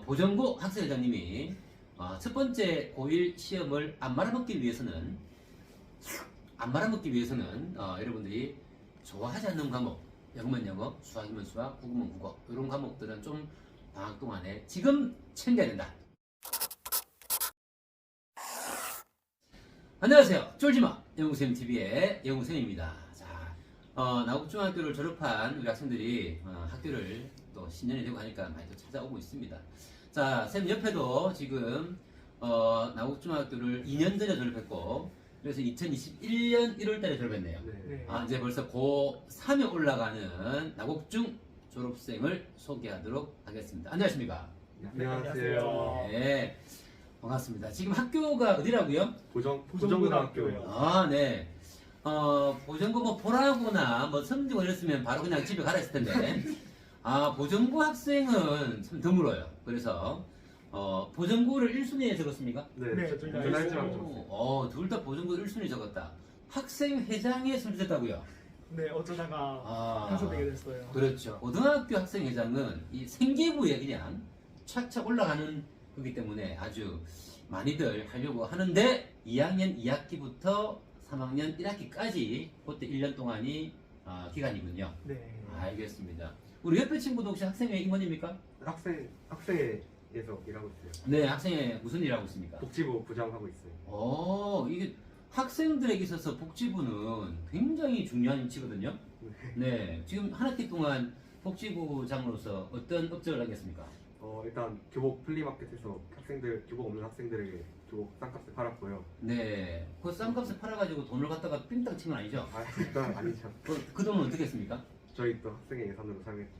보정고 학생회장님이 첫 번째 고1 시험을 안 말아먹기 위해서는 여러분들이 좋아하지 않는 과목, 영어면 영어, 수학이면 수학, 국어면 국어 이런 과목들은 좀 방학 동안에 지금 챙겨야 된다. 안녕하세요. 쫄지마 영웅쌤TV의 영웅쌤입니다. 자, 나국중학교를 졸업한 우리 학생들이 학교를 또 신년이 되고 하니까 많이 또 찾아오고 있습니다. 자, 쌤 옆에도 지금 나국중학교를 2년 전에 졸업했고, 그래서 2021년 1월달에 졸업했네요. 네. 이제 벌써 고3에 올라가는 나국중 졸업생을 소개하도록 하겠습니다. 안녕하십니까? 안녕하세요. 네, 반갑습니다. 지금 학교가 어디라고요? 보정고등학교요. 네. 보정고 뭐 보라고나 뭐 섬지고 이랬으면 바로 그냥 집에 가라 했을 텐데, 보정고 학생은 참 드물어요. 그래서, 보정고를 1순위에 적었습니까? 네, 둘 둘다 다 일지랑 있어요. 줬어요. 둘 다 보정고 1순위 적었다. 학생회장에 선출됐다고요? 네, 어쩌다가 아, 당선되게 됐어요. 그렇죠. 고등학교 학생회장은 이 생계부에 그냥 착착 올라가는 거기 때문에 아주 많이들 하려고 하는데 2학년 2학기부터 3학년 1학기까지 그때 1년 동안이 기간이군요. 네. 알겠습니다. 우리 옆에 친구도 혹시 학생회 임원입니까? 학생회에서 일하고 있어요. 네, 학생회 무슨 일 하고 있습니까? 복지부 부장하고 있어요. 이게 학생들에게 있어서 복지부는 굉장히 중요한 위치거든요. 네, 지금 한 학기 동안 복지부장으로서 어떤 업적을 하겠습니까? 일단 교복 플리마켓에서 교복 없는 학생들에게 교복 싼값에 팔았고요. 네, 그 싼값에 팔아가지고 돈을 갖다가 삥땅 친 건 아니죠? 일단 아니죠. 그 돈은 어떻게 했습니까? 저희 또 학생회 예산으로 사용했죠.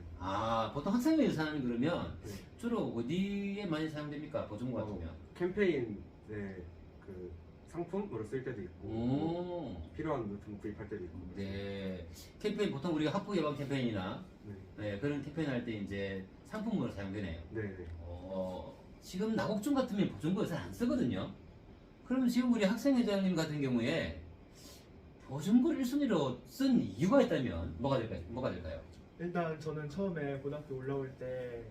보통 학생회 예산은 그러면 네. 주로 어디에 많이 사용됩니까? 보정고 같으면? 캠페인에 그 상품으로 쓸 때도 있고 오, 필요한 물품 구입할 때도 있고. 네. 캠페인 보통 우리가 학부 예방 캠페인이나 네. 그런 캠페인 할 때 이제 상품으로 사용되네요. 네. 지금 나국중 같으면 보정고 예산 안 쓰거든요. 그러면 지금 우리 학생회장님 같은 경우에 보정고를 1순위로 쓴 이유가 있다면 뭐가 될까요? 일단 저는 처음에 고등학교 올라올 때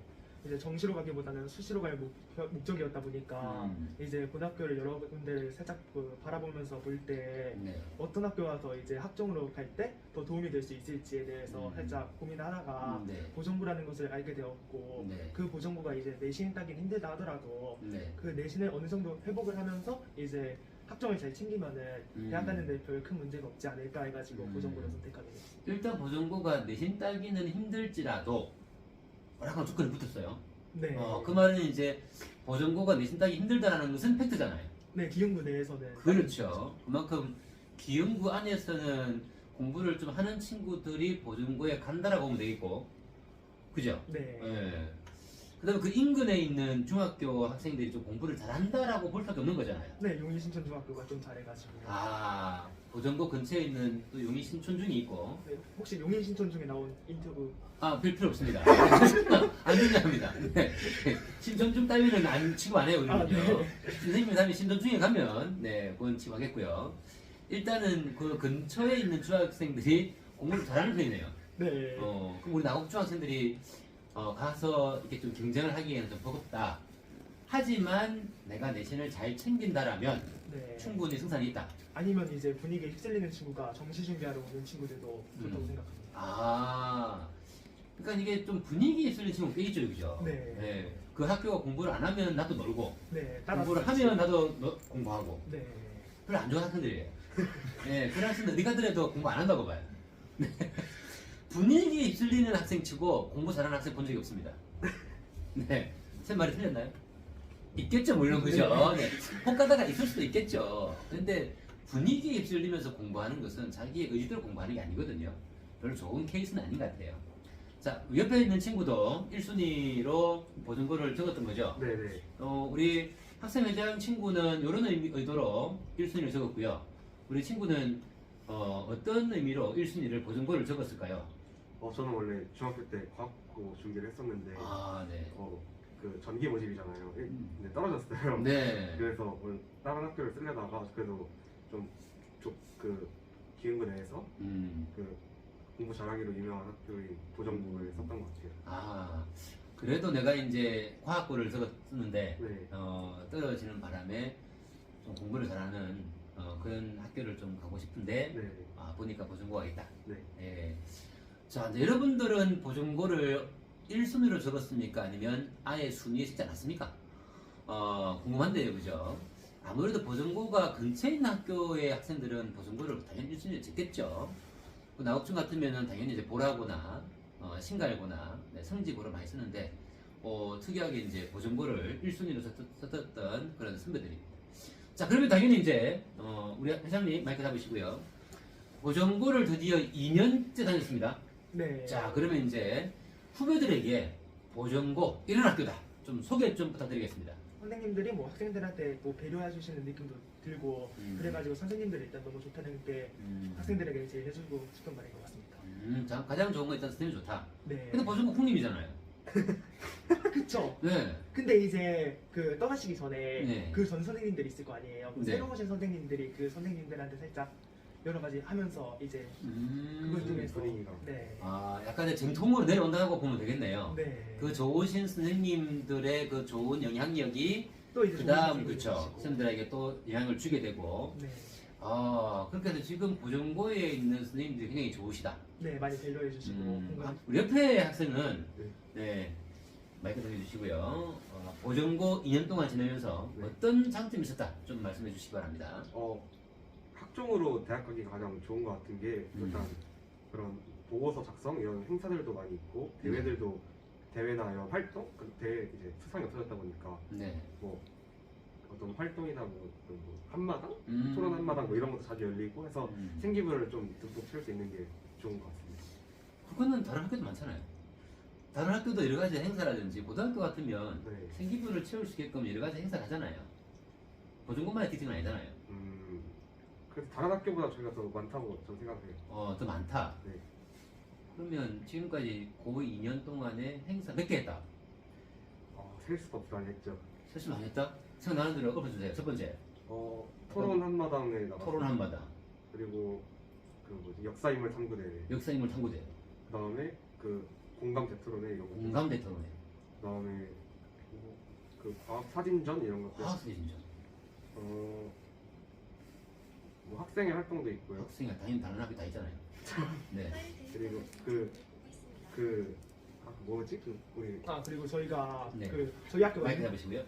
이제 정시로 가기보다는 수시로 갈 목적이었다 보니까 이제 고등학교를 여러 군데를 살짝 바라보면서 볼 때 네. 어떤 학교가 더 이제 학종으로 갈 때 더 도움이 될 수 있을지에 대해서 살짝 고민하다가 네. 보정고라는 것을 알게 되었고 네. 그 보정고가 이제 내신 따긴 힘들다 하더라도 네. 그 내신을 어느 정도 회복을 하면서 이제 학종을 잘 챙기면은 대학 가는데 별 큰 문제가 없지 않을까 해가지고 보정고를 선택하게 됐습니다. 일단 보정고가 내신 따기는 힘들지라도 뭐라고 조건이 붙었어요. 네. 그 말은 이제 보정고가 내신 따기 힘들다는 것은 팩트잖아요. 네, 기흥구 내에서는 그렇죠. 그만큼 기흥구 안에서는 공부를 좀 하는 친구들이 보정고에 간다라고 보면 되겠고, 그죠? 네. 예. 그다음에 그 인근에 있는 중학교 학생들이 좀 공부를 잘한다라고 볼 수밖에 없는 거잖아요. 네, 용인신천중학교가 좀 잘해가지고. 보정고 근처에 있는 또 용인 신촌중이 있고. 네, 혹시 용인신천중에 나온 인터뷰 별 필요 없습니다. 안 중요합니다. 네. 신촌중 따위는 취급 안 해요, 우리는요. 네. 선생님이 다음에 신촌중에 가면, 그건 취급하겠고요. 일단은 그 근처에 있는 중학생들이 공부를 잘하는 편이네요. 네. 그럼 우리 나국 중학생들이 가서 이렇게 좀 경쟁을 하기에는 좀 버겁다. 하지만 내가 내신을 잘 챙긴다라면 네. 충분히 승산이 있다. 아니면 이제 분위기에 휩쓸리는 친구가 정시 준비하러 오는 친구들도 좋다고 생각합니다. 그러니까 이게 좀 분위기에 휩쓸리는 친구가 꽤 있죠, 그죠? 네. 그 학교가 공부를 안 하면 나도 놀고, 네, 공부를 하면 나도 공부하고. 네. 별로 안 좋은 학생들이에요. 그런 학생들 어디 가더라도 공부 안 한다고 봐요. 분위기에 휩쓸리는 학생치고 공부 잘하는 학생 본 적이 없습니다. 네, 제 말이 틀렸나요? 있겠죠, 물론 그죠? 네. 혹가다가 있을 수도 있겠죠. 근데 분위기에 휩쓸리면서 공부하는 것은 자기의 의지대로 공부하는 게 아니거든요. 별로 좋은 케이스는 아닌 것 같아요. 자, 옆에 있는 친구도 1순위로 보정고를 적었던 거죠? 네네. 우리 학생회장 친구는 이런 의도로 1순위를 적었고요. 우리 친구는 어떤 의미로 1순위를 보정고를 적었을까요? 저는 원래 중학교 때 과학고 준비를 했었는데 네. 그 전기 모집이잖아요. 근데 떨어졌어요. 네. 그래서 오늘 다른 학교를 쓰려다가 그래도 그 기흥구 내에서 음. 그 공부 잘하기로 유명한 학교의 보정고를 썼던 것 같아요. 그래도 내가 이제 과학고를 들었는데 네. 떨어지는 바람에 좀 공부를 잘하는 그런 학교를 좀 가고 싶은데 네. 보니까 보정고가 있다. 네. 예. 자, 이제 여러분들은 보정고를 1순위로 적었습니까? 아니면 아예 순위에 쓰지 않았습니까? 궁금한데요, 그죠? 아무래도 보정고가 근처에 있는 학교의 학생들은 보정고를 당연히 1순위에 적겠죠. 나 같은 같으면은 당연히 이제 보라고나 신갈고나 성지고를 많이 쓰는데 특이하게 이제 보정고를 1순위로 썼던 그런 선배들입니다. 자, 그러면 당연히 이제 우리 회장님 마이크 잡으시고요. 보정고를 드디어 2년째 다녔습니다. 네. 자, 그러면 이제 후배들에게 보정고 이런 학교다 좀 소개 좀 부탁드리겠습니다. 선생님들이 뭐 학생들한테 뭐 배려해 주시는 느낌도 들고 그래가지고 선생님들이 일단 너무 좋다는 게 학생들에게 이제 해주고 싶은 말인 것 같습니다. 자, 가장 좋은 건 일단 선생님이 좋다. 네. 근데 보정고 국립이잖아요. 그쵸. 네. 근데 이제 그 떠나시기 전에 네. 그 전 선생님들이 있을 거 아니에요. 네. 새로 오신 선생님들이 그 선생님들한테 살짝 여러 가지 하면서 이제 그걸 통해서 분위기가. 네. 약간의 정통으로 내려온다고 보면 되겠네요. 네. 그 좋으신 선생님들의 그 좋은 영향력이 또 이제 그 다음 좋은 그쵸 선생님이 선생님들에게 또 영향을 주게 되고 네. 그렇게 해서 지금 보정고에 있는 선생님들이 굉장히 좋으시다. 네, 많이 배려해 주시고 공감. 우리 옆에 학생은 네. 네 마이크 들어주시고요. 보정고 2년 동안 지내면서 네. 어떤 장점이 있었다 좀 말씀해 주시기 바랍니다. 학종으로 대학 가기 가장 좋은 것 같은 게 일단 그런 보고서 작성 이런 행사들도 많이 있고 대회들도 대회나 이런 활동 그때 이제 수상이 없어졌다 보니까 네. 뭐 어떤 활동이나 뭐 한마당 음. 토론 한마당 뭐 이런 것도 자주 열리고 해서 음. 생기부를 좀 듬뿍 채울 수 있는 게 좋은 것 같습니다. 그거는 다른 학교도 많잖아요. 다른 학교도 여러 가지 행사라든지 고등학교 같으면 네. 생기부를 채울 수 있게끔 여러 가지 행사를 하잖아요. 보정고만의 특징은 아니잖아요. 그래서 다른 학교보다 저희가 더 많다고 저는 생각해요. 더 많다. 네. 그러면 지금까지 고2 2년 동안에 행사 몇 개 했다? 셀 수가 없이 많이 했죠. 사실 많이 했다? 생각나는 대로 읊어주세요. 첫 번째, 토론 한마당에 나갔어요. 토론 한마당, 그리고 그 뭐지 역사인물 탐구대회. 역사인물 탐구대, 그 다음에 그 공감 대토론회 이런 거. 공감대 토론회, 그 다음에 그 과학 사진전 이런 것들. 화학수진전, 뭐 학생의 활동도 있고요. 학생이 당연히 다른 학교 다 있잖아요. 네. 그리고 뭐지? 우리 그리고 저희가 네. 저희 학교가 마이크 잡으시고요.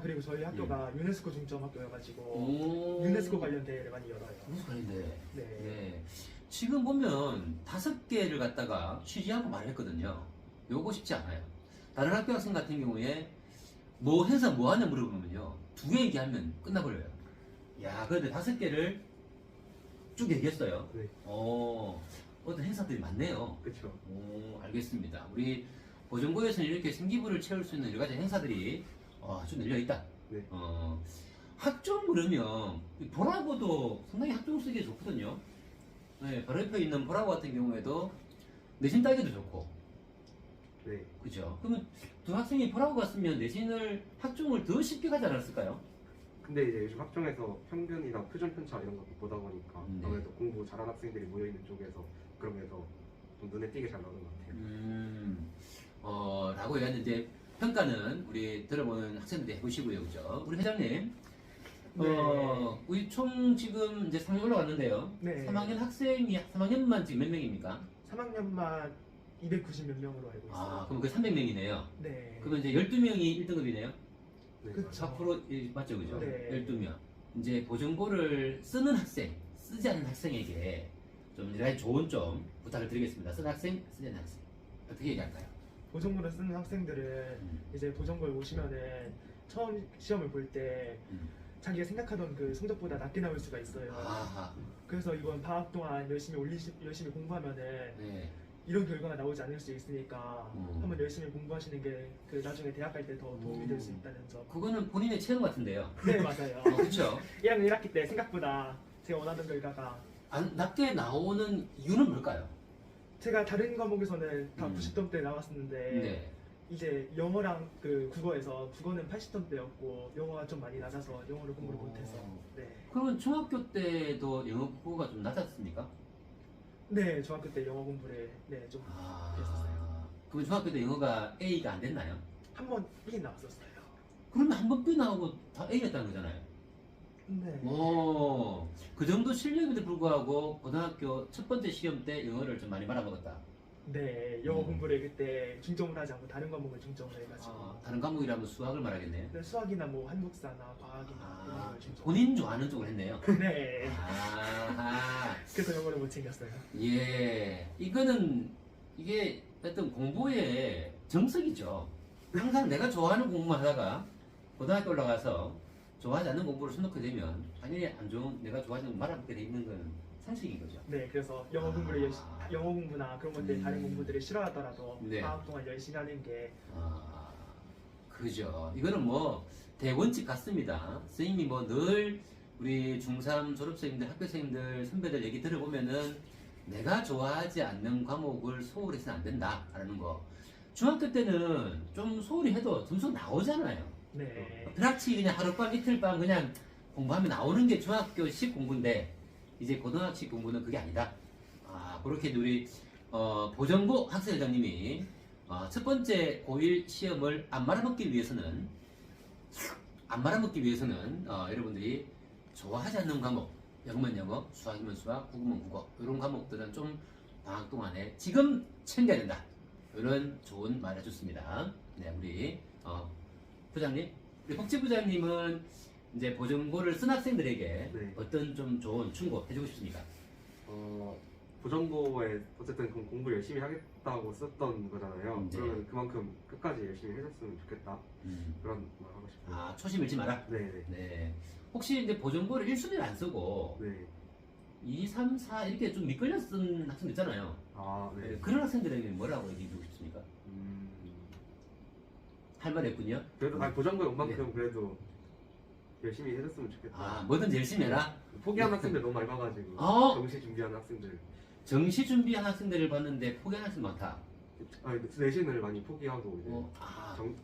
그리고 저희 학교가 유네스코 중점 학교여가지고 오. 유네스코 관련 대회를 많이 열어요. 무슨 관인데? 네. 네. 지금 보면 5개를 갖다가 취지하고 말했거든요. 요거 쉽지 않아요. 다른 학교 학생 같은 경우에 뭐 행사 뭐 하냐 물어보면요. 2개 얘기하면 끝나버려요. 야, 그런데 5개를 쭉 얘기했어요. 네. 어떤 행사들이 많네요. 그쵸. 알겠습니다. 우리 보정고에서는 이렇게 생기부를 채울 수 있는 여러 가지 행사들이 좀 열려 있다. 네. 학종 그러면 이 보라고도 상당히 학종 쓰기에 좋거든요. 네, 바로 옆에 있는 보라고 같은 경우에도 내신 따기도 좋고, 네. 그죠? 그러면 두 학생이 보라고 갔으면 내신을 학종을 더 쉽게 가지 않았을까요? 근데 이제 요즘 학종에서 평균이나 표준 편차 이런 것도 보다 보니까 네. 아무래도 공부 잘하는 학생들이 모여 있는 쪽에서 그런 게 더 좀 눈에 띄게 잘 나오는 것 같아요. 라고 얘기했는데 평가는 우리 들어보는 학생들이 해보시고요, 그죠? 우리 회장님, 네. 우리 총 지금 이제 3년 올라왔는데요. 네. 3학년만 지금 몇 명입니까? 3학년만 290 몇 명으로 알고 있어요. 그럼 그 300명이네요. 네. 그러면 이제 12명이 1등급이네요. 네. 그쵸. 4% 맞죠, 그죠? 네. 12명. 이제 보정고를 쓰는 학생, 쓰지 않는 학생에게 좀 여러 가지 좋은 점 부탁을 드리겠습니다. 쓰는 학생, 쓰지 않는 학생. 어떻게 얘기할까요? 보정고를 쓰는 학생들은 이제 보정고에 오시면은 처음 시험을 볼 때 음. 자기가 생각하던 그 성적보다 낮게 나올 수가 있어요. 아하, 그래서 이번 방학 동안 열심히 공부하면은 네. 이런 결과가 나오지 않을 수 있으니까 음. 한번 열심히 공부하시는 게 그 나중에 대학 갈 때 더 도움이 될 수 있다는 점. 그거는 본인의 체험 같은데요. 네, 맞아요. 그렇죠? 1학년 1학기 때 생각보다 제가 원하던 결과가 낮게 나오는 이유는 뭘까요? 제가 다른 과목에서는 다 90점대 나왔었는데 네. 이제 영어랑 그 국어는 80점대였고 영어가 좀 많이 낮아서 영어를 공부를 못해서 네. 그러면 중학교 때도 영어 국어가 좀 낮았습니까? 네, 중학교 때 영어 공부를 좀 했었어요. 그럼 중학교 때 영어가 A가 안 됐나요? 한 번 B 나왔었어요. 그러면 한 번 B 나오고 다 A였다는 거잖아요. 네. 오, 그 정도 실력에도 불구하고 고등학교 첫 번째 시험 때 영어를 좀 많이 말아먹었다. 네, 영어 공부를 그때 중점을 하지 않고 다른 과목을 중점을 해가지고 다른 과목이라면 수학을 말하겠네요. 근데 수학이나 뭐 한국사나 과학이나 이런 걸 중점. 본인 좋아하는 쪽을 했네요. 네. 아, 그래서 영어를 못 챙겼어요. 예. 이게 어떤 공부의 정석이죠. 항상 내가 좋아하는 공부만 하다가 고등학교 올라가서 좋아하지 않는 공부를 손놓게 되면 당연히 안 좋은 내가 좋아하는 걸 말아먹게 돼 있는 건 상식인 거죠. 네, 그래서 영어 공부를 영어 공부나 그런 것들 다른 공부들을 싫어하더라도 네. 방학 동안 열심히 하는 게 그죠. 이거는 뭐 대원칙 같습니다. 선생님이 뭐 늘 우리 중3 졸업생들, 학교생들, 선배들 얘기 들어보면은 내가 좋아하지 않는 과목을 소홀히 해서는 안 된다라는 거. 중학교 때는 좀 소홀히 해도 점수 나오잖아요. 네. 그렇지 그냥 하룻밤 이틀밤 그냥 공부하면 나오는 게 중학교식 공부인데 이제 고등학식 공부는 그게 아니다. 그렇게 우리 보정고 학생회장님이 첫 번째 고1 시험을 안 말아먹기 위해서는 여러분들이 좋아하지 않는 과목, 영어면 영어, 수학이면 수학, 국어면 국어 이런 과목들은 좀 방학 동안에 지금 챙겨야 된다. 이런 좋은 말 해줬습니다. 네, 우리 부장님, 우리 복지부장님은 이제 보정고를 쓴 학생들에게 네. 어떤 좀 좋은 충고 해주고 싶습니까? 보정고에 어쨌든 그럼 공부 열심히 하겠다고 썼던 거잖아요. 네. 그러면 그만큼 끝까지 열심히 해줬으면 좋겠다. 그런 말 하고 싶어요. 초심 잃지 마라. 네네. 네. 혹시 이제 보정고를 1순위를 안 쓰고 네. 2, 3, 4 이렇게 좀 밑걸려 쓴 학생들 있잖아요. 네. 그런 학생들에게 뭐라고 얘기해주고 싶습니까? 할 말 했군요. 그래도 보정고에 온 만큼 네. 그래도 열심히 해줬으면 좋겠다. 뭐든지 열심히 해라. 포기한 학생들 너무 많이 봐가지고 정시 준비하는 학생들. 정시 준비한 학생들을 봤는데 포기한 학생 많다. 내신을 많이 포기하고 이제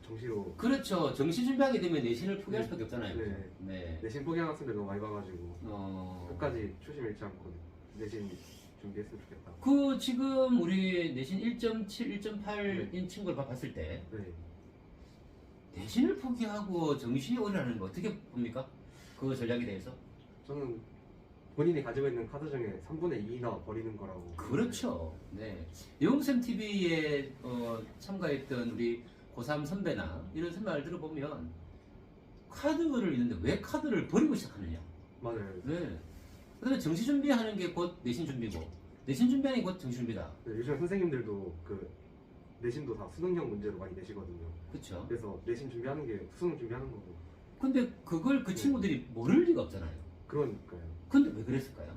정시로 그렇죠. 정시 준비하게 되면 내신을 포기할 수밖에 없잖아요. 네. 그죠? 네. 내신 포기한 학생들 너무 많이 봐가지고 끝까지 초심 잃지 않고 내신 준비했으면 좋겠다. 그 지금 우리 내신 1.7, 1.8인 친구를 봤을 때 네. 내신을 포기하고 정시에 올인하는 거 어떻게 봅니까? 그 전략에 대해서? 저는 본인이 가지고 있는 카드 중에 3분의 2나 버리는 거라고. 그렇죠. 네. 영쌤 TV에 참가했던 우리 고3 선배나 이런 선배를 들어보면 카드를 있는데 왜 카드를 버리고 시작하느냐? 맞아요. 네. 그다음에 정시 준비하는 게 곧 내신 준비고 내신 준비하는 게 곧 정시 준비다. 네, 요즘 선생님들도 그 내신도 다 수능형 문제로 많이 내시거든요. 그렇죠. 그래서 내신 준비하는 게 수능 준비하는 거고. 근데 그걸 그 친구들이 모를 리가 없잖아요. 그러니까요. 근데 왜 그랬을까요?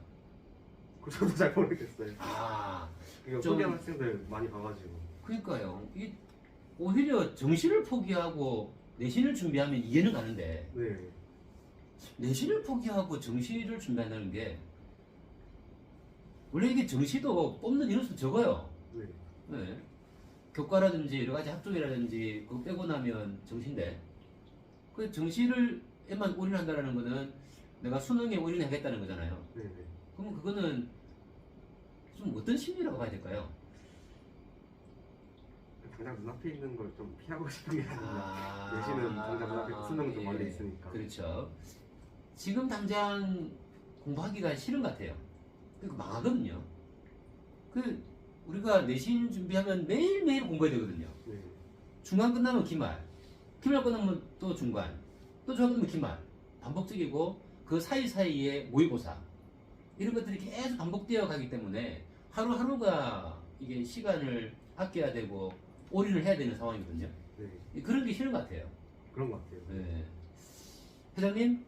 저도 잘 모르겠어요. 이거 좀- 포기한 학생들 많이 봐가지고. 그러니까요. 오히려 정시를 포기하고 내신을 준비하면 이해는 가는데 네. 내신을 포기하고 정시를 준비한다는 게 원래 이게 정시도 뽑는 인원수 적어요. 네. 네. 교과라든지 여러 가지 학종이라든지 그거 빼고 나면 정시인데 그 정시를에만 올인한다는 거는 내가 수능에 올인하겠다는 거잖아요. 네. 네. 그럼 그거는 좀 어떤 심리라고 봐야 될까요? 당장 눈앞에 있는 걸 좀 피하고 싶은 게 아니라 내신은 당장 눈앞에 있고 수능은 좀 멀리 있으니까. 그렇죠. 지금 당장 공부하기가 싫은 것 같아요. 그러니까 망하거든요. 우리가 내신 준비하면 매일매일 공부해야 되거든요. 네. 중간 끝나면 기말, 기말 끝나면 또 중간, 또 중간 끝나면 기말. 반복적이고 그 사이사이에 모의고사 이런 것들이 계속 반복되어 가기 때문에 하루하루가 이게 시간을 아껴야 되고 올인을 해야 되는 상황이거든요. 네. 그런 게 싫은 것 같아요. 그런 것 같아요. 네. 회장님?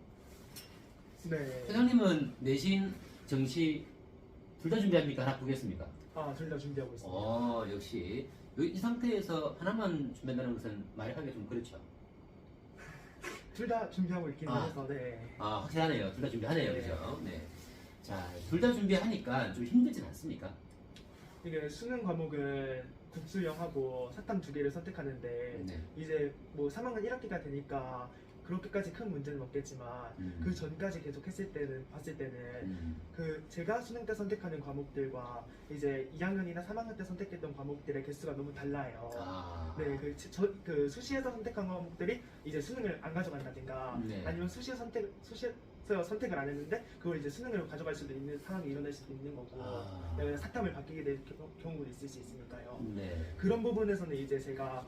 네. 회장님은 내신, 정시 둘 다 준비합니까? 하나 보겠습니까? 둘 다 준비하고 있습니다. 역시 이 상태에서 하나만 준비한다는 것은 말하기가 좀 그렇죠. 둘 다 준비하고 있긴 해서 네. 확실하네요. 둘 다 준비하네요. 네. 그죠? 네. 자, 둘 다 준비하니까 좀 힘들진 않습니까? 이게 수능 과목은 국수형하고 사탐 두 개를 선택하는데 네. 이제 뭐 3학년 1학기가 되니까 그렇게까지 큰 문제는 없겠지만 그 전까지 계속 했을 때는 봤을 때는 그 제가 수능 때 선택하는 과목들과 이제 2학년이나 3학년 때 선택했던 과목들의 개수가 너무 달라요. 네, 그 수시에서 선택한 과목들이 이제 수능을 안 가져간다든가 네. 아니면 수시에서 선택을 안 했는데 그걸 이제 수능을 가져갈 수도 있는 상황이 일어날 수도 있는 거고 네, 사탐을 바뀌게 될 경우도 있을 수 있으니까요. 네. 그런 부분에서는 이제 제가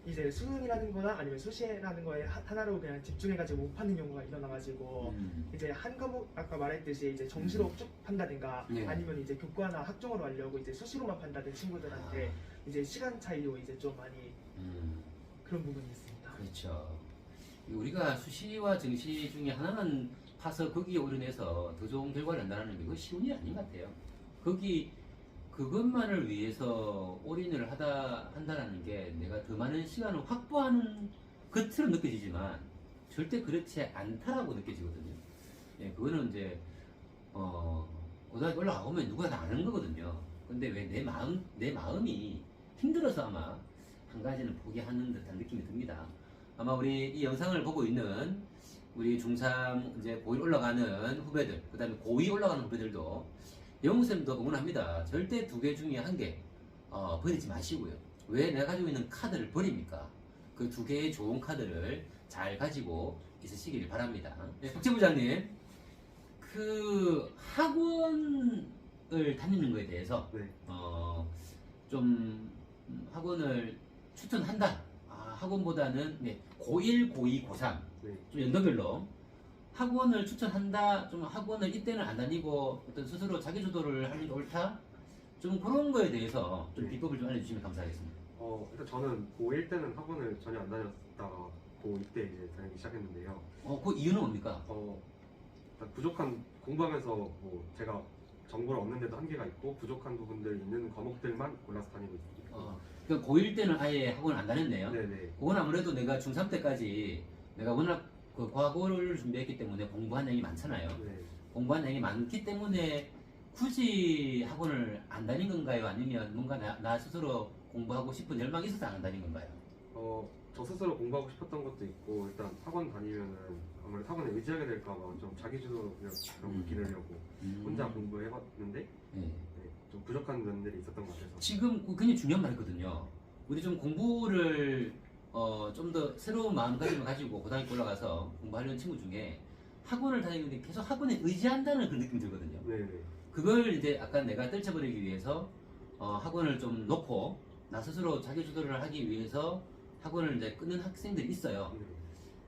이제 수능이라는 거나 아니면 수시라는 거에 하나로 그냥 집중해가지고 못 파는 경우가 일어나가지고 이제 한 과목 아까 말했듯이 이제 정시로 쭉 판다든가 네. 아니면 이제 교과나 학종으로 하려고 이제 수시로만 판다든 친구들한테 이제 시간 차이로 이제 좀 많이 그런 부분이 있습니다. 그렇죠. 우리가 수시와 정시 중에 하나만 파서 거기에 올인해서 더 좋은 결과를 한다는 게 그거 쉬운 일이 아닌 것 같아요. 그것만을 위해서 올인을 한다는 게 내가 더 많은 시간을 확보하는 것처럼 느껴지지만 절대 그렇지 않다라고 느껴지거든요. 예, 그거는 이제 고등학교 올라가 보면 누가 다 아는 거거든요. 근데 왜 내 마음이 힘들어서 아마 한 가지는 포기하는 듯한 느낌이 듭니다. 아마 우리 이 영상을 보고 있는 우리 중3 이제 고1 올라가는 후배들, 그 다음에 고2 올라가는 후배들도 영웅쌤도 응원합니다. 절대 2개 중에 1개 버리지 마시고요. 왜 내가 가지고 있는 카드를 버립니까? 그 2개의 좋은 카드를 잘 가지고 있으시길 바랍니다. 네, 국제부장님, 그 학원을 다니는 거에 대해서 네. 좀 학원을 추천한다. 학원보다는 고1, 고2, 고3 네. 좀 연도별로 학원을 추천한다. 좀 학원을 이때는 안 다니고 어떤 스스로 자기주도를 하는 게 옳다. 좀 그런 거에 대해서 좀 네. 비법을 좀 알려주시면 감사하겠습니다. 일단 저는 고1 때는 학원을 전혀 안 다녔다가 고2 때 이제 다니기 시작했는데요. 그 이유는 뭡니까? 일단 부족한 공부하면서 뭐 제가 정보를 얻는 데도 한계가 있고 부족한 부분들 있는 과목들만 골라서 다니고 있습니다. 그러니까 고1 때는 아예 학원을 안 다녔네요. 네네. 그건 아무래도 내가 중3 때까지 내가 워낙 그 과거를 준비했기 때문에 공부한 내용이 많잖아요. 네. 공부한 내용이 많기 때문에 굳이 학원을 안 다닌 건가요? 아니면 뭔가 나 스스로 공부하고 싶은 열망이 있어서 안 다닌 건가요? 저 스스로 공부하고 싶었던 것도 있고 일단 학원 다니면은 아무래도 학원에 의지하게 될까봐 좀 자기주도력 그런 걸 기르려고 혼자 공부해봤는데 네. 좀 부족한 면들이 있었던 것 같아서 지금 굉장히 중요한 말이거든요. 우리 좀 공부를 좀 더 새로운 마음가짐을 가지고 고등학교 올라가서 공부하려는 친구 중에 학원을 다니는데 계속 학원에 의지한다는 그런 느낌이 들거든요. 네네. 그걸 이제 아까 내가 떨쳐버리기 위해서 학원을 좀 놓고 나 스스로 자기주도를 하기 위해서 학원을 이제 끊는 학생들이 있어요. 네.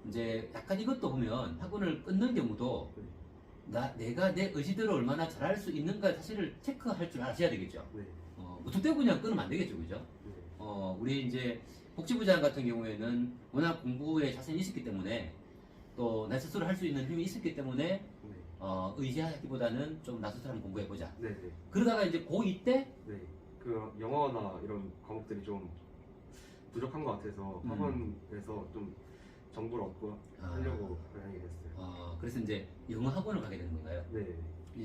이제 약간 이것도 보면 학원을 끊는 경우도 내가 내 의지대로 얼마나 잘할 수 있는가 사실을 체크할 줄 아셔야 되겠죠. 네. 무턱대고 그냥 끊으면 안 되겠죠, 그죠? 네. 우리 이제 복지부장 같은 경우에는 워낙 공부에 자신이 있었기 때문에 또 나 스스로 할 수 있는 힘이 있었기 때문에 네. 의지하기보다는 좀 나 스스로 한번 공부해보자. 네네. 그러다가 이제 고2 때 네. 그 영어나 이런 과목들이 좀 부족한 것 같아서 학원에서 좀 정보를 얻고 하려고 다니게 됐어요. 그래서 이제 영어 학원을 가게 되는 건가요? 네.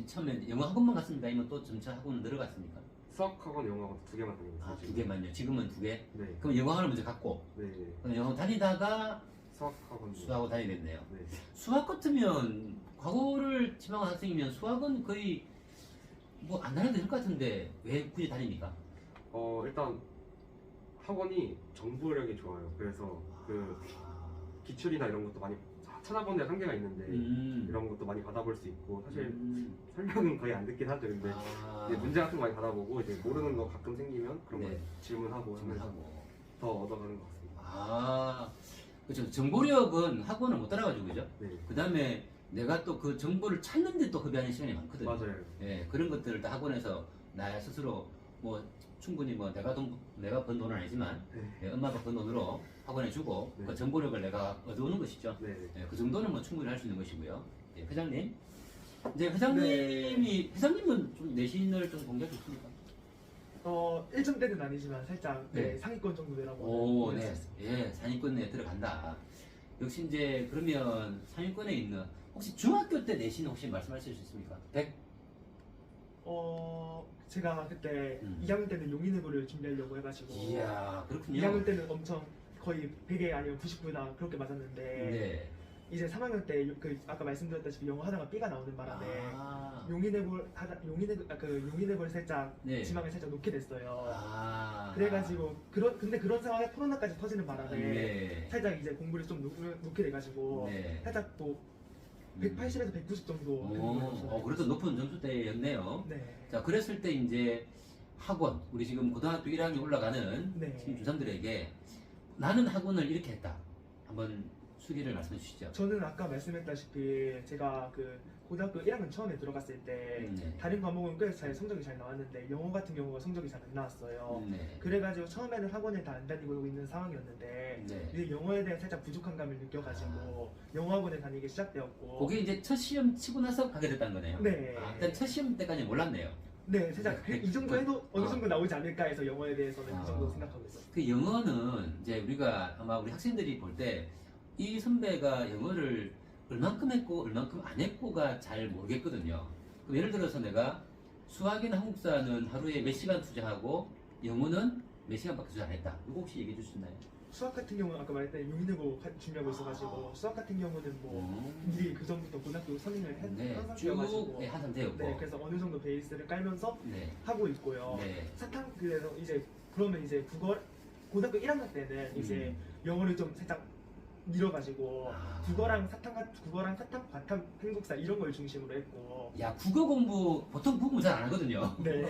처음에 영어 학원만 갔습니까? 아니면 또 점차 학원을 늘어갔습니까? 수학학원, 영어학원 2개만 다니고 있어요. 2개만요. 지금은 2개? 네. 그럼 영어 학원을 먼저 갔고 네. 그럼 영어 다니다가 수학학원. 수학을 다니게 됐네요. 네. 수학 같으면 과거를 지망한 학생이면 수학은 거의 뭐 안 다녀도 될 것 같은데 왜 굳이 다닙니까? 일단 학원이 정보력이 좋아요. 그래서 그 기출이나 이런 것도 많이 찾아보는 데 한계가 있는데 이런 것도 많이 받아볼 수 있고 사실 설명은 거의 안 듣긴 하죠. 근데 이제 문제 같은 거 많이 받아보고 이제 모르는 거 가끔 생기면 그런 거 질문하고 하면서 더 얻어가는 것 같습니다. 그렇죠. 정보력은 학원을 못 따라가지고 그죠? 네. 그 다음에 내가 또 그 정보를 찾는데 또 흡연하는 시간이 많거든요. 맞아요. 예, 그런 것들을 다 학원에서 나 스스로 뭐 충분히 뭐 내가 번 돈은 아니지만 네. 엄마가 번 돈으로 학원에 주고 네. 그 정보력을 내가 얻어오는 것이죠. 네. 예, 그 정도는 뭐 충분히 할 수 있는 것이고요. 예, 회장님. 이제 회장님은 좀 내신을 좀 공개할 수 있습니까? 1점대는 아니지만 살짝 상위권 정도 되라고 오, 네. 예, 상위권 내에 들어간다. 역시 이제 그러면 상위권에 있는 혹시 중학교 때 내신 혹시 말씀하실 수 있습니까? 100? 제가 그때 2학년 때는 용인외고를 준비하려고 해가지고 이야, 그렇군요. 2학년 때는 엄청 거의 100에 아니면 99나 그렇게 맞았는데 네. 이제 3학년 때 그 아까 말씀드렸다시피 영어 하다가 B가 나오는 바람에 아. 용인외고를 살짝 네. 지망을 살짝 놓게 됐어요. 아. 그래가지고 근데 그런 상황에 코로나까지 터지는 바람에 네. 살짝 이제 공부를 좀 놓게 돼가지고 네. 살짝 뭐 180에서 190 정도 되는 거였어요. 그래도 높은 점수대였네요. 네. 자, 그랬을 때 이제 학원, 우리 지금 고등학교 1학년 올라가는 네. 지금 중3들에게 나는 학원을 이렇게 했다. 한번 수기를 말씀해 주시죠. 저는 아까 말씀했다시피 제가 그 고등학교 1학년 처음에 들어갔을 때 네. 다른 과목은 꽤 성적이 잘 나왔는데 영어 같은 경우가 성적이 잘 안 나왔어요. 네. 그래가지고 처음에는 학원을 다 안 다니고 있는 상황이었는데 네. 이제 영어에 대한 살짝 부족한 감을 느껴가지고 영어 학원을 다니기 시작되었고 그게 이제 첫 시험 치고 나서 가게 됐다는 거네요. 네. 아, 일단 첫 시험 때까지 몰랐네요. 네, 살짝 이 정도 해도 어느 아. 정도 나오지 않을까 해서 영어에 대해서는 아. 이 정도 생각하고 있었어요. 그 영어는 이제 우리가 아마 우리 학생들이 볼 때 이 선배가 영어를 얼만큼 했고 얼만큼 안 했고가 잘 모르겠거든요. 그럼 예를 들어서 내가 수학이나 한국사는 하루에 몇 시간 투자하고 영어는 몇 시간밖에 투자 안 했다. 이거 혹시 얘기해 주실 수 있나요? 수학 같은 경우는 아까 말했던 용인외고 준비하고 있어가지고 수학 같은 경우는 뭐 미리 그 전부터 고등학교 선행을 네, 한 쭉 상태여가지고 한 상태였고. 네, 그래서 어느 정도 베이스를 깔면서 네. 하고 있고요. 네. 사탕 그래서 이제 그러면 이제 고등학교 1학년 때는 이제 영어를 좀 살짝 밀어가지고 아. 국어랑 사탕, 과탐, 한국사 이런 걸 중심으로 했고. 야, 국어 공부 보통 국어 공부 잘 안 하거든요. 네,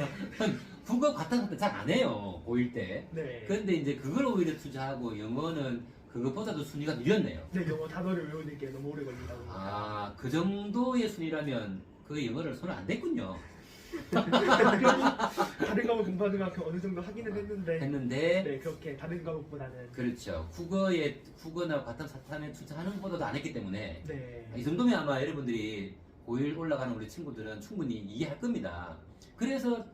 국어 같은 것도 잘 안 해요. 고1 때. 네. 그런데 이제 그걸 오히려 투자하고 영어는 그것보다도 순위가 느렸네요. 네, 영어 단어를 외우는 게 너무 오래 걸린다고. 아, 그 정도의 순위라면 그 영어를 손을 안 댔군요. 다른 과목 공부하는 만큼 어느 정도 하기는 했는데. 했는데 네, 그렇게 다른 과목보다는. 그렇죠. 국어나 과탐 사탐에 투자하는 것보다도 안 했기 때문에 네. 이 정도면 아마 여러분들이 고1 올라가는 우리 친구들은 충분히 이해할 겁니다. 그래서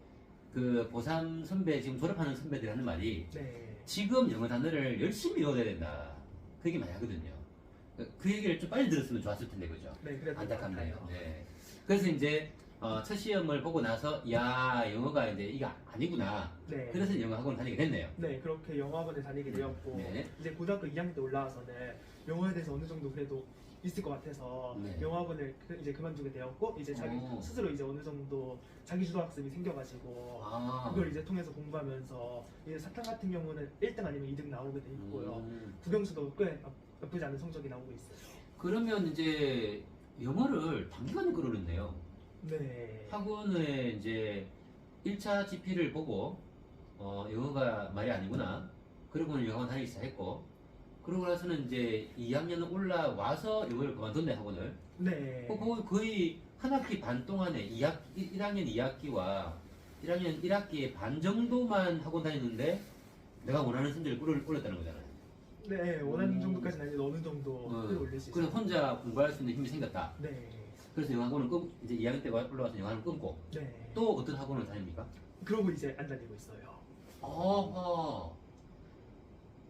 그 고3 선배 지금 졸업하는 선배들이 하는 말이 네. 지금 영어 단어를 열심히 외워야 된다. 그 얘기 많이 하거든요. 그 얘기를 좀 빨리 들었으면 좋았을 텐데 그죠? 네, 그래도 안타깝네요. 네. 그래서 이제 첫 시험을 보고 나서 야 영어가 이제 이게 아니구나. 네. 그래서 영어 학원을 다니게 됐네요. 네, 그렇게 영어 학원에 다니게 되었고 네. 이제 고등학교 2학년 때 올라와서는 영어에 대해서 어느 정도 그래도 있을 것 같아서 네. 영어 학원을 이제 그만두게 되었고 이제 자기 오. 스스로 이제 어느 정도 자기 주도 학습이 생겨가지고 아. 그걸 이제 통해서 공부하면서 이제 사탕 같은 경우는 1등 아니면 2등 나오게 돼 있고요. 국영수도 꽤 나쁘지 않은 성적이 나오고 있어요. 그러면 이제 영어를 단기간에 끌어올렸네요. 네. 학원에 이제 1차 GP를 보고 영어가 말이 아니구나. 그러고는 영어 다니기 시작했고 그러고 나서는 이제 2학년 올라와서 영어를 그만뒀네 학원을. 네. 거의 한 학기 반 동안에 1학년 2학기와 1학년 1학기의 반 정도만 학원 다녔는데 내가 원하는 성적을 끌어올렸다는 거잖아요. 네, 원하는 정도까지는 아니고 어느 정도 끌어올릴 수 그래서 있어요. 혼자 공부할 수 있는 힘이 생겼다. 네. 그래서 영어 학원을 이제 2학년 때 올라와서 영어 학원을 끊고 네. 또 어떤 학원을 다닙니까? 그러고 이제 안 다니고 있어요.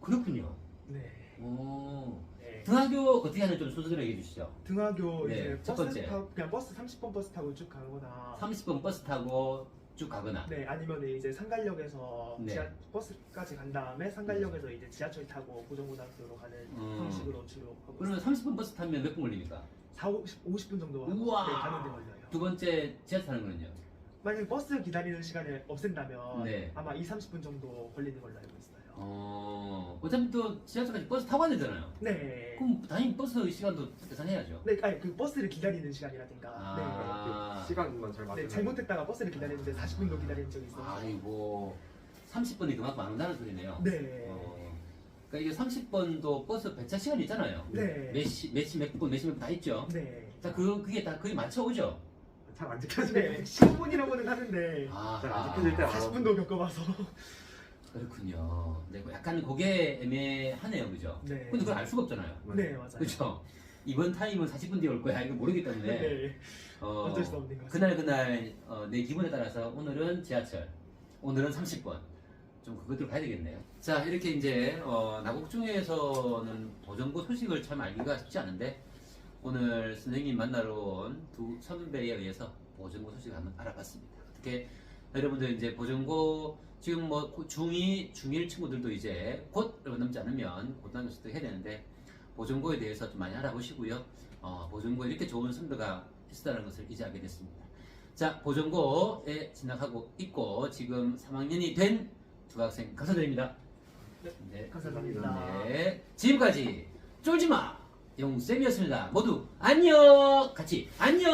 그렇군요. 네. 오. 네. 등하교 어떻게 하는지 좀 순서대로 얘기해 주시죠. 등하교 네, 이제 첫 버스 번째. 타고 그냥 버스 30번 버스 타고 쭉 가거나 30분 버스 타고 쭉 가거나. 네 아니면 이제 상갈역에서 네. 버스까지 간 다음에 상갈역에서 이제 지하철 타고 고정고등학교로 가는 형식으로 주로 하고 그러면 있어요. 30분 버스 타면 몇 분 걸립니까? 50분 정도 우와. 네, 가는데 걸려요. 두 번째 지하철 타는 거는요? 만약에 버스 기다리는 시간을 없앤다면 네. 아마 30분 정도 걸리는 걸로 알고 있어요. 어차피 또 지하철까지 버스 타고 가야 되잖아요. 네. 그럼 당연히 버스 시간도 계산해야죠. 네, 아니 그 버스를 기다리는 시간이라든가. 아. 그 시간만 잘 네. 맞으면 네, 잘못했다가 버스를 기다리는데 40분도 기다린 적이 있어요. 아이고 30분이 그만큼 안 온다는 소리네요. 네. 그러니까 이게 30번도 버스 배차 시간이 있잖아요. 네. 몇 시 몇 분 다 있죠. 네. 자, 그게 다 거의 맞춰오죠. 잘 안 지켜지네. 네. 15분이라고는 하는데 잘 안 지켜질 때 40분도 겪어봐서. 그렇군요. 네, 약간 그게 애매하네요, 그죠? 네. 근데 그걸 알 수가 없잖아요. 네, 맞아요. 그렇죠. 이번 타임은 40분 뒤에 올 거야. 이거 모르기 때문에 네. 어쩔 수 없는 거죠. 그날 내 기분에 따라서 오늘은 지하철, 오늘은 30분. 좀 그것들 봐야 되겠네요. 자, 이렇게 이제 나곡중에서는 보정고 소식을 참 알기가 쉽지 않은데 오늘 선생님 만나러 온 두 선배에 의해서 보정고 소식을 한번 알아봤습니다. 어떻게 여러분들 이제 보전고 지금 뭐 중2, 중1 친구들도 이제 곧 넘지 않으면 고등학교 습득해야 되는데 보전고에 대해서 좀 많이 알아보시고요. 보전고에 이렇게 좋은 선배가 있었다는 것을 이제 알게 됐습니다. 자, 보전고에 진학하고 있고 지금 3학년이 된 두 학생 감사드립니다. 네, 감사합니다. 네, 지금까지 쫄지마 영쌤이었습니다. 모두 안녕. 같이 안녕.